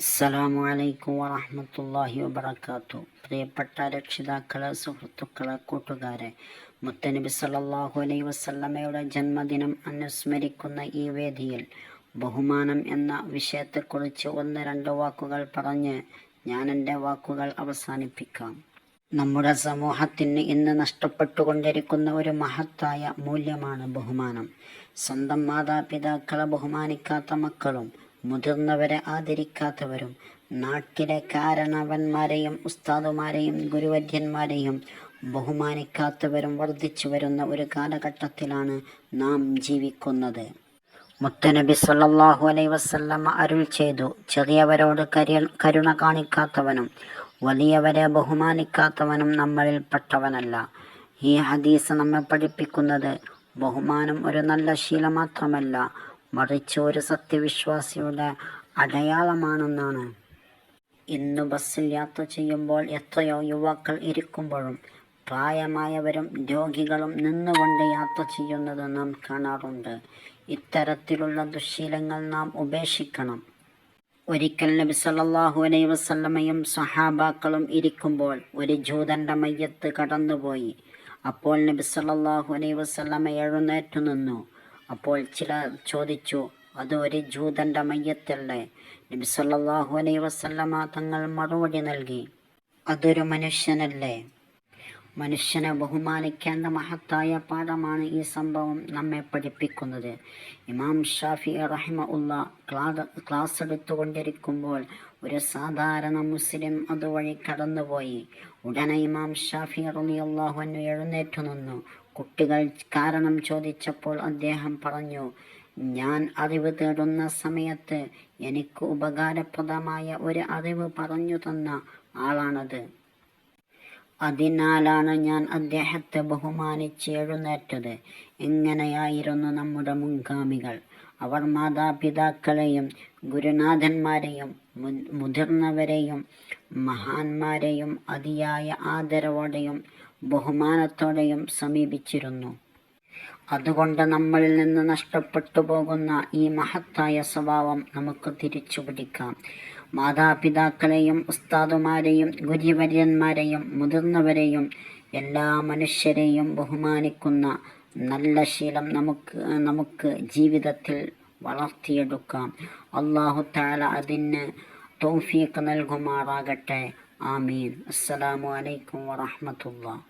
അസ്സലാമു അലൈക്കും വറഹ്മത്തുള്ളാഹി വബറകാതുഹു. പ്രിയപ്പെട്ട രക്ഷിതാക്കളെ, സുഹൃത്തുക്കളെ, കൂട്ടുകാരെ, മുത്തനബി സല്ലല്ലാഹു അലൈഹി വസല്ലമയുടെ ജന്മദിനം അനുസ്മരിക്കുന്ന ഈ വേദിയിൽ ബഹുമാനം എന്ന വിഷയത്തെക്കുറിച്ച് ഒന്ന് രണ്ട് വാക്കുകൾ പറഞ്ഞ് ഞാൻ എൻ്റെ വാക്കുകൾ അവസാനിപ്പിക്കാം. നമ്മുടെ സമൂഹത്തിന് ഇന്ന് നഷ്ടപ്പെട്ടുകൊണ്ടിരിക്കുന്ന ഒരു മഹത്തായ മൂല്യമാണ് ബഹുമാനം. സ്വന്തം മാതാപിതാക്കളെ ബഹുമാനിക്കാത്ത മക്കളും മുതിർന്നവരെ ആദരിക്കാത്തവരും നാട്ടിലെ കാരണവന്മാരെയും ഉസ്താദുമാരെയും ഗുരുവര്യന്മാരെയും ബഹുമാനിക്കാത്തവരും വർദ്ധിച്ചു വരുന്ന ഒരു കാലഘട്ടത്തിലാണ് നാം ജീവിക്കുന്നത്. മുത്തനബി സല്ലല്ലാഹു അലൈഹി വസല്ലമ അരുൾ ചെയ്തു, ചെറിയവരോട് കരുണ കാണിക്കാത്തവനും വലിയവരെ ബഹുമാനിക്കാത്തവനും നമ്മളിൽ പെട്ടവനല്ല. ഈ ഹദീസ് നമ്മെ പഠിപ്പിക്കുന്നത് ബഹുമാനം ഒരു നല്ല ശീലം മാത്രമല്ല, മറിച്ച് ഒരു സത്യവിശ്വാസിയുടെ അടയാളമാണെന്നാണ്. ഇന്ന് ബസ്സിൽ യാത്ര ചെയ്യുമ്പോൾ എത്രയോ യുവാക്കൾ ഇരിക്കുമ്പോഴും പ്രായമായവരും രോഗികളും നിന്നുകൊണ്ട് യാത്ര ചെയ്യുന്നത് നാം കാണാറുണ്ട്. ഇത്തരത്തിലുള്ള ദുശ്ശീലങ്ങൾ നാം ഉപേക്ഷിക്കണം. ഒരിക്കൽ നബി സല്ലല്ലാഹു അലൈഹി വസല്ലമയും സഹാബാക്കളും ഇരിക്കുമ്പോൾ ഒരു ജൂതന്റെ മയ്യത്ത് കടന്നുപോയി. അപ്പോൾ നബി സല്ലല്ലാഹു അലൈഹി വസല്ലമ എഴുന്നേറ്റു നിന്നു. അപ്പോൾ ചിലർ ചോദിച്ചു, അത് ഒരു ജൂതന്റെ മയ്യത്തല്ലേ? നബി സല്ലല്ലാഹു അലൈഹി വസല്ലമ തങ്ങൾ മറുപടി നൽകി, അതൊരു മനുഷ്യനല്ലേ? മനുഷ്യനെ ബഹുമാനിക്കേണ്ട മഹത്തായ പാഠമാണ് ഈ സംഭവം നമ്മെ പഠിപ്പിക്കുന്നത്. ഇമാം ഷാഫിഈ റഹിമഹുല്ലാഹ് ക്ലാസ് എടുത്തുകൊണ്ടിരിക്കുമ്പോൾ ഒരു സാധാരണ മുസ്ലിം അതുവഴി കടന്നുപോയി. ഉടനെ ഇമാം ഷാഫിഈ റളിയല്ലാഹു അൻഹു എഴുന്നേറ്റു നിന്നു. കുട്ടികൾ കാരണം ചോദിച്ചപ്പോൾ അദ്ദേഹം പറഞ്ഞു, ഞാൻ അറിവ് തേടുന്ന സമയത്ത് എനിക്ക് ഉപകാരപ്രദമായ ഒരു അറിവ് പറഞ്ഞു തന്ന ആളാണത്. അതിനാലാണ് ഞാൻ അദ്ദേഹത്തെ ബഹുമാനിച്ച് എഴുന്നേറ്റത്. എങ്ങനെയായിരുന്നു നമ്മുടെ മുൻഗാമികൾ? അവർ മാതാപിതാക്കളെയും ഗുരുനാഥന്മാരെയും മുതിർന്നവരെയും മഹാന്മാരെയും അതിയായ ആദരവോടെയും ബഹുമാനത്തോടെയും സമീപിച്ചിരുന്നു. അതുകൊണ്ട് നമ്മളിൽ നിന്ന് നഷ്ടപ്പെട്ടു പോകുന്ന ഈ മഹത്തായ സ്വഭാവം നമുക്ക് തിരിച്ചു പിടിക്കാം. മാതാപിതാക്കളെയും ഉസ്താദുമാരെയും ഗുരുവര്യന്മാരെയും മുതിർന്നവരെയും എല്ലാ മനുഷ്യരെയും ബഹുമാനിക്കുന്ന നല്ല ശീലം നമുക്ക് ജീവിതത്തിൽ വളർത്തിയെടുക്കാം. അല്ലാഹു തആല അതിന് തൗഫീഖ് നൽകുമാറാകട്ടെ. ആമീൻ. അസ്സലാമു അലൈക്കും വറഹ്മത്തുള്ളാഹി.